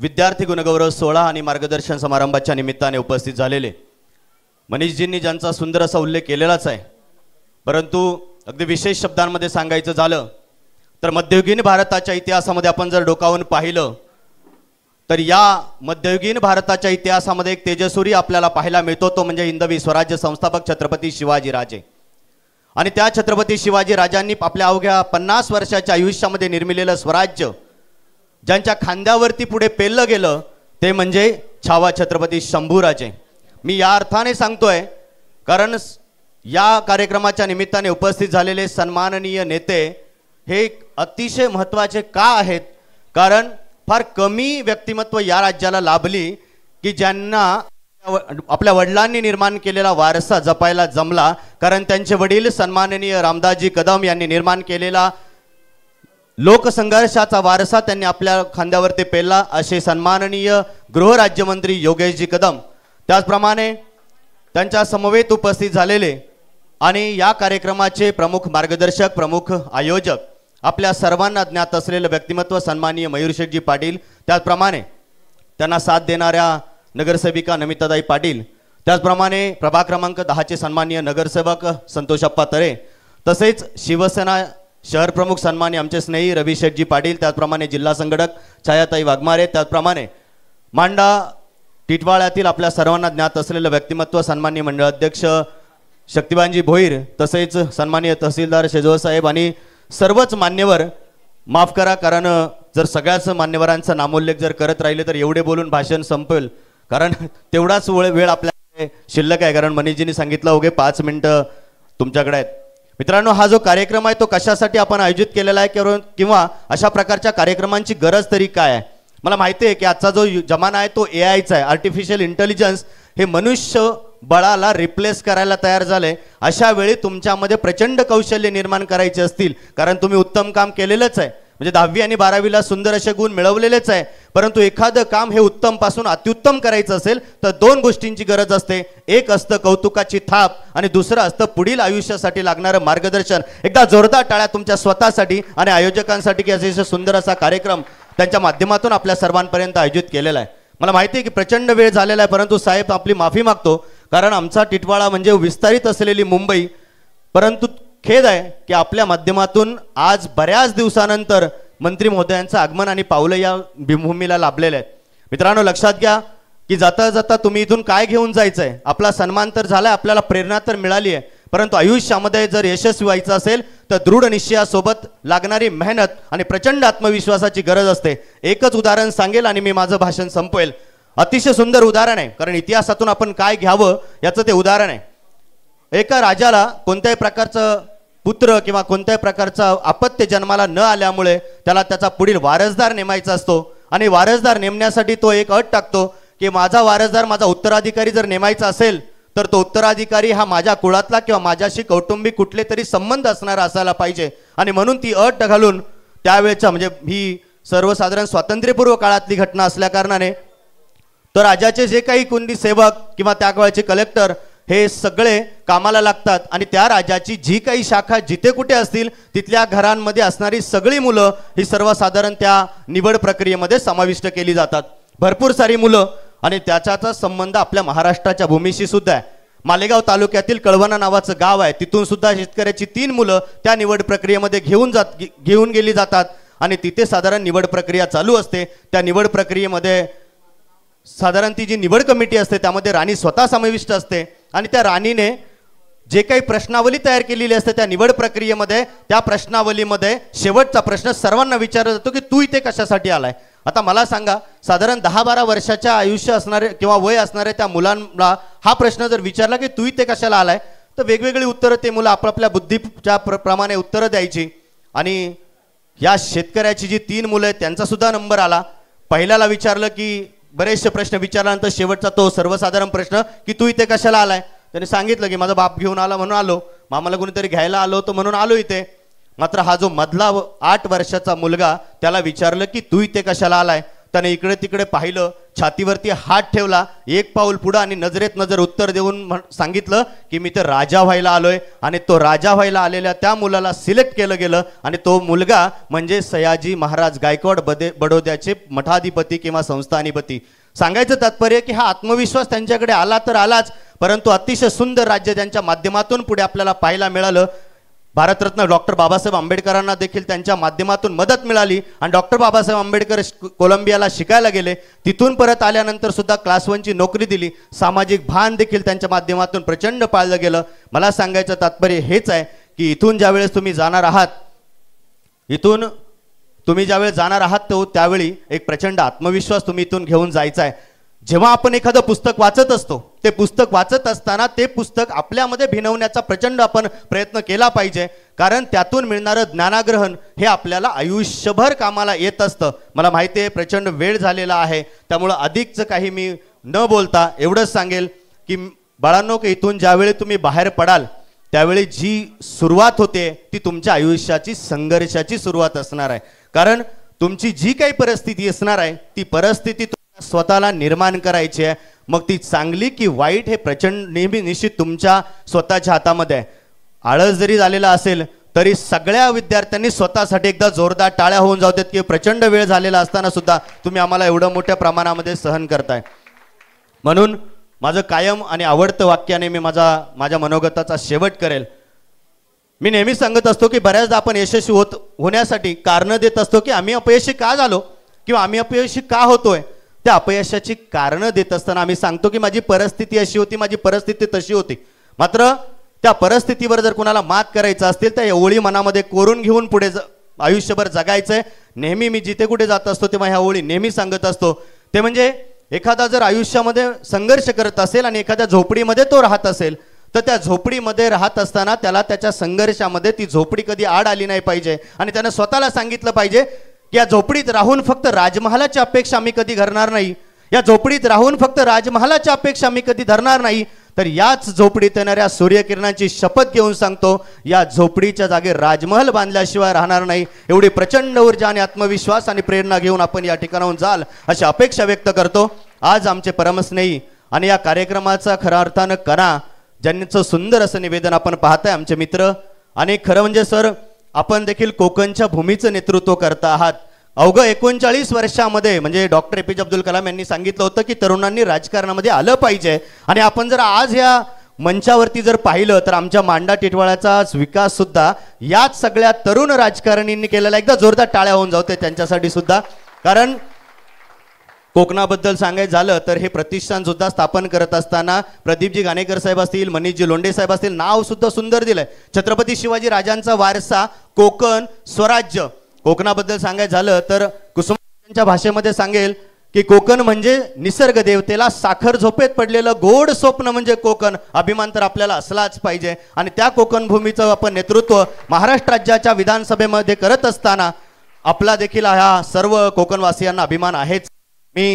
विद्यार्थी गुणगौरव सोहळा आणि मार्गदर्शन समारंभाच्या निमित्ताने उपस्थित झालेले मनीषजींनी ज्यांचा सुंदर असा उल्लेख केलेलाच आहे, परंतु अगदी विशेष शब्दांमध्ये सांगायचं झालं तर मध्ययुगीन भारताच्या इतिहासामध्ये आपण जर डोकावून पाहिलं तर या मध्ययुगीन भारताच्या इतिहासामध्ये एक तेजस्वी आपल्याला पाहायला मिळतो, तो म्हणजे हिंदवी स्वराज्य संस्थापक छत्रपती शिवाजीराजे। आणि त्या छत्रपती शिवाजी राजांनी आपल्या अवघ्या 50 वर्षाच्या आयुष्यामध्ये निर्मिलेलं स्वराज्य ज्यांच्या खांद्यावरती पुढे पेललं गेलं ते म्हणजे छावा छत्रपती शंभूराजे। मी या अर्थाने सांगतोय कारण या कार्यक्रमाच्या निमित्ताने उपस्थित झालेले सन्माननीय नेते हे अतिशय महत्त्वाचे का आहेत, कारण फार कमी व्यक्तिमत्व या राज्याला लाभली की ज्यांना आपल्या वडिलांनी निर्माण केलेला वारसा जपायला जमला, कारण त्यांचे वडील सन्माननीय रामदासजी कदम यांनी निर्माण केलेला लोकसंघर्षाचा वारसा त्यांनी आपल्या खांद्यावरती पेलला, असे सन्माननीय गृहराज्यमंत्री योगेशजी कदम। त्याचप्रमाणे त्यांच्या समवेत उपस्थित झालेले आणि या कार्यक्रमाचे प्रमुख मार्गदर्शक प्रमुख आयोजक आपल्या सर्वांना ज्ञात असलेले व्यक्तिमत्व सन्माननीय मयूरशेठजी पाटील, त्याचप्रमाणे त्यांना साथ देणाऱ्या नगरसेविका नमिताताई पाटील, त्याचप्रमाणे प्रभाग क्रमांक 10 चे सन्माननीय नगरसेवक संतोषप्पा तरे, तसेच शिवसेना शहर प्रमुख सन्माननीय आमचे स्नेही रविशेठजी पाटील, त्याचप्रमाणे जिल्हा संघटक छायाताई वाघमारे, त्याचप्रमाणे मांडा टिटवाळ्यातील आपल्या सर्वांना ज्ञात असलेले व्यक्तिमत्व सन्माननीय मंडळ अध्यक्ष शक्तिबानजी भोईर, तसेच सन्माननीय तहसीलदार शेजवळ साहेब आणि सर्वच मान्यवर। माफ करा कारण जर सगळ्याच मान्यवरांचा नामोल्लेख जर करत राहिले तर एवढे बोलून भाषण संपेल, कारण तेवढाच वेळ आपल्याकडे शिल्लक आहे, कारण मनीषजींनी सांगितलं होगे 5 मिनिटं तुमच्याकडे आहेत। मित्रांनो, हा जो कार्यक्रम आहे तो कशासाठी आपण आयोजित केलेला आहे किंवा अशा प्रकारच्या कार्यक्रमांची गरज तरी काय आहे? मला माहिती आहे की आजचा जो जमाना आहे तो एआयचा आहे, आर्टिफिशियल इंटेलिजन्स हे मनुष्य बळाला रिप्लेस करायला तयार झाले। अशा वेळी तुमच्यामध्ये प्रचंड कौशल्य निर्माण करायचे असतील, कारण तुम्ही उत्तम काम केलेलंच आहे, म्हणजे 10वी आणि 12वीला सुंदर असे गुण मिळवलेलेच आहे, परंतु एखादं काम हे उत्तम पासून अत्युत्तम करायचं असेल तर 2 गोष्टींची गरज असते। एक असतं कौतुकाची थाप आणि दुसरं असतं पुढील आयुष्यासाठी लागणारं मार्गदर्शन। एकदा जोरदार टाळ्या तुमच्या स्वतःसाठी आणि आयोजकांसाठी की अतिशय सुंदर असा कार्यक्रम त्यांच्या माध्यमातून आपल्या सर्वांपर्यंत आयोजित केलेला आहे। मला माहिती आहे की प्रचंड वेळ झालेला आहे, परंतु साहेब आपली माफी मागतो, कारण आमचा टिटवाळा म्हणजे विस्तारित असलेली मुंबई, परंतु खेद आहे की आपल्या माध्यमातून आज बऱ्याच दिवसानंतर मंत्री महोदयांचं आगमन आणि पावलं या भूमीला लाभलेले आहेत। मित्रांनो, लक्षात घ्या की जाता जाता तुम्ही इथून काय घेऊन जायचंय? आपला सन्मान तर झालाय, आपल्याला प्रेरणा तर मिळाली आहे, परंतु आयुष्यामध्ये जर यशस्वी व्हायचं असेल तर दृढ निश्चयासोबत लागणारी मेहनत आणि प्रचंड आत्मविश्वासाची गरज असते। एकच उदाहरण सांगेल आणि मी माझं भाषण संपवेल। अतिशय सुंदर उदाहरण आहे, कारण इतिहासातून आपण काय घ्यावं याचं ते उदाहरण आहे। एका राजाला कोणत्याही प्रकारचं पुत्र किंवा कोणत्याही प्रकारचं अपत्य जन्माला न आल्यामुळे त्याला त्याचा पुढील वारसदार नेमायचा असतो, आणि वारसदार नेमण्यासाठी तो एक अट टाकतो की माझा वारसदार, माझा उत्तराधिकारी जर नेमायचा असेल तर तो उत्तराधिकारी हा माझ्या कुळातला किंवा माझ्याशी कौटुंबिक कुठले तरी संबंध असणारा असायला पाहिजे। आणि म्हणून ती अट घालून त्यावेळेचा, म्हणजे ही सर्वसाधारण स्वातंत्र्यपूर्व काळातली घटना असल्या कारणाने तर राजाचे जे काही कोणी सेवक किंवा त्या काळचे कलेक्टर हे सगळे कामाला लागतात, आणि त्या राजाची जी काही शाखा जिथे कुठे असतील तिथल्या घरांमध्ये असणारी सगळी मुलं ही सर्वसाधारण त्या निवड प्रक्रियेमध्ये समाविष्ट केली जातात। भरपूर सारी मुलं, आणि त्याचाच संबंध आपल्या महाराष्ट्राच्या भूमीशी सुद्धा आहे। मालेगाव तालुक्यातील कळवणा नावाचं गाव आहे, तिथून सुद्धा शेतकऱ्याची 3 मुलं त्या निवड प्रक्रियेमध्ये घेऊन गेली जातात, आणि तिथे साधारण निवड प्रक्रिया चालू असते। त्या निवड प्रक्रियेमध्ये साधारण ती जी निवड कमिटी असते त्यामध्ये राणी स्वतः समाविष्ट असते, आणि त्या राणीने जे काही प्रश्नावली तयार केलेली असते त्या निवड प्रक्रियेमध्ये, त्या प्रश्नावलीमध्ये शेवटचा प्रश्न सर्वांना विचारला जातो की तू इथे कशासाठी आलाय? आता मला सांगा, साधारण 10-12 वर्षाच्या आयुष्य असणारे किंवा वय असणारे त्या मुलांना हा प्रश्न जर विचारला की तू इथे कशाला आलाय, तर वेगवेगळी उत्तरं ते मुलं आपापल्या बुद्धीच्या प्रमाणे उत्तरं द्यायची। आणि या शेतकऱ्याची जी 3 मुलं आहेत त्यांचा सुद्धा नंबर आला। पहिल्याला विचारलं की बरेचसे प्रश्न विचारल्यानंतर शेवटचा तो सर्वसाधारण प्रश्न की तू इथे कशाला आलाय? त्याने सांगितलं की माझा बाप घेऊन आला म्हणून आलो, मामाला कोणीतरी घ्यायला आलो होतो म्हणून आलो इथे। मात्र हा जो मधला 8 वर्षाचा मुलगा, त्याला विचारलं की तू इथे कशाला आलाय, त्याने इकडे तिकडे पाहिलं, छातीवरती हात ठेवला, एक पाऊल पुढं आणि नजरेत नजर उत्तर देऊन सांगितलं की मी तर राजा व्हायला आलोय. आणि तो राजा व्हायला आलेल्या त्या मुलाला सिलेक्ट केलं गेलं आणि तो मुलगा म्हणजे सयाजी महाराज गायकवाड बडोद्याचे मठाधिपती किंवा संस्थानिपती. सांगायचं तात्पर्य की हा आत्मविश्वास त्यांच्याकडे आला तर आलाच, परंतु अतिशय सुंदर राज्य त्यांच्या माध्यमातून पुढे आपल्याला पाहायला मिळालं. भारतरत्न डॉक्टर बाबासाहेब आंबेडकरांना देखील त्यांच्या माध्यमातून मदत मिळाली आणि डॉक्टर बाबासाहेब आंबेडकर कोलंबियाला शिकायला गेले. तिथून परत आल्यानंतर सुद्धा क्लास 1ची नोकरी दिली. सामाजिक भान देखील त्यांच्या माध्यमातून प्रचंड पाळलं गेलं. मला सांगायचं तात्पर्य हेच आहे की इथून ज्यावेळेस तुम्ही जाणार आहात, तो त्यावेळी एक प्रचंड आत्मविश्वास तुम्ही इथून घेऊन जायचा आहे. जेव्हा आपण एखादं पुस्तक वाचत असतो, ते पुस्तक वाचत असताना ते पुस्तक आपल्यामध्ये भिनवण्याचा प्रचंड आपण प्रयत्न केला पाहिजे, कारण त्यातून मिळणारं ज्ञानाग्रहण हे आपल्याला आयुष्यभर कामाला येत असतं. मला माहिती आहे प्रचंड वेळ झालेला आहे, त्यामुळं अधिकचं काही मी न बोलता एवढंच सांगेल की बाळांनो, की इथून ज्यावेळी तुम्ही बाहेर पडाल त्यावेळी जी सुरुवात होते ती तुमच्या आयुष्याची संघर्षाची सुरुवात असणार आहे. कारण तुमची जी काही परिस्थिती असणार आहे ती परिस्थिती स्वतःला निर्माण करायची आहे. मग ती चांगली की वाईट हे प्रचंड नेहमी निश्चित तुमच्या स्वतःच्या हातामध्ये आहे. आळस जरी झालेला असेल तरी सगळ्या विद्यार्थ्यांनी स्वतःसाठी एकदा जोरदार टाळ्या होऊन जाऊ देत की प्रचंड वेळ झालेला असताना सुद्धा तुम्ही आम्हाला एवढं मोठ्या प्रमाणामध्ये सहन करताय. म्हणून माझं कायम आणि आवडतं वाक्याने मी माझ्या मनोगताचा शेवट करेल. मी नेहमी सांगत असतो की बऱ्याचदा आपण यशस्वी होण्यासाठी कारण देत असतो की आम्ही अपयशी का झालो किंवा आम्ही अपयशी का होतोय. त्या अपयशाची कारणं देत असताना आम्ही सांगतो की माझी परिस्थिती अशी होती, माझी परिस्थिती तशी होती. मात्र त्या परिस्थितीवर जर कुणाला मात करायचं असतील तर ओळी मनामध्ये कोरून घेऊन पुढे आयुष्यभर जगायचंय. नेहमी मी जिथे कुठे जात असतो तेव्हा ह्या ओळी नेहमी सांगत असतो. ते म्हणजे एखादा जर आयुष्यामध्ये संघर्ष करत असेल आणि एखाद्या झोपडीमध्ये तो राहत असेल तर त्या झोपडीमध्ये राहत असताना त्याला त्याच्या संघर्षामध्ये ती झोपडी कधी आड आली नाही पाहिजे आणि त्यानं स्वतःला सांगितलं पाहिजे या झोपडीत राहून फक्त राजमहालाची अपेक्षा आम्ही कधी धरणार नाही, या झोपडीत राहून फक्त राजमहालाची अपेक्षा आम्ही कधी धरणार नाही, तर याच झोपडीत येणाऱ्या सूर्यकिरणांची शपथ घेऊन सांगतो या झोपडीच्या जागी राजमहल बांधल्याशिवाय राहणार नाही. एवढी प्रचंड ऊर्जा आणि आत्मविश्वास आणि प्रेरणा घेऊन आपण या ठिकाणाहून जाल अशी अपेक्षा व्यक्त करतो. आज आमचे परमस्नेही आणि या कार्यक्रमाचा खऱ्या अर्थानं कणा ज्यांचं सुंदर असं निवेदन आपण पाहताय आमचे मित्र. आणि खरं म्हणजे सर आपण देखील कोकणच्या भूमीचं नेतृत्व करता आहात. अवघं 39 वर्षामध्ये म्हणजे डॉक्टर APJ अब्दुल कलाम यांनी सांगितलं होतं की तरुणांनी राजकारणामध्ये आलं पाहिजे. आणि आपण जर आज या मंचावरती जर पाहिलं तर आमच्या मांडा टिटवाळ्याचा विकास सुद्धा याच सगळ्या तरुण राजकारणींनी केलेला. एकदा जोरदार टाळ्या होऊन जाऊ त्यांच्यासाठी सुद्धा. कारण कोकणाबद्दल सांगायचं झालं तर हे प्रतिष्ठान सुद्धा स्थापन करत असताना प्रदीपजी गाणेकर साहेब असतील, मनीषजी लोंढे साहेब असतील, नाव सुद्धा सुंदर दिलंय. छत्रपती शिवाजी राजांचा वारसा कोकण स्वराज्य. कोकणाबद्दल सांगायचं झालं तर कुसुमाच्या भाषेमध्ये सांगेल की कोकण म्हणजे निसर्ग देवतेला साखर झोपेत पडलेलं गोड स्वप्न म्हणजे कोकण. अभिमान तर आपल्याला असलाच पाहिजे. आणि त्या कोकण भूमीचं आपण नेतृत्व महाराष्ट्र राज्याच्या विधानसभेमध्ये करत असताना आपला देखील हा सर्व कोकणवासियांना अभिमान आहेच.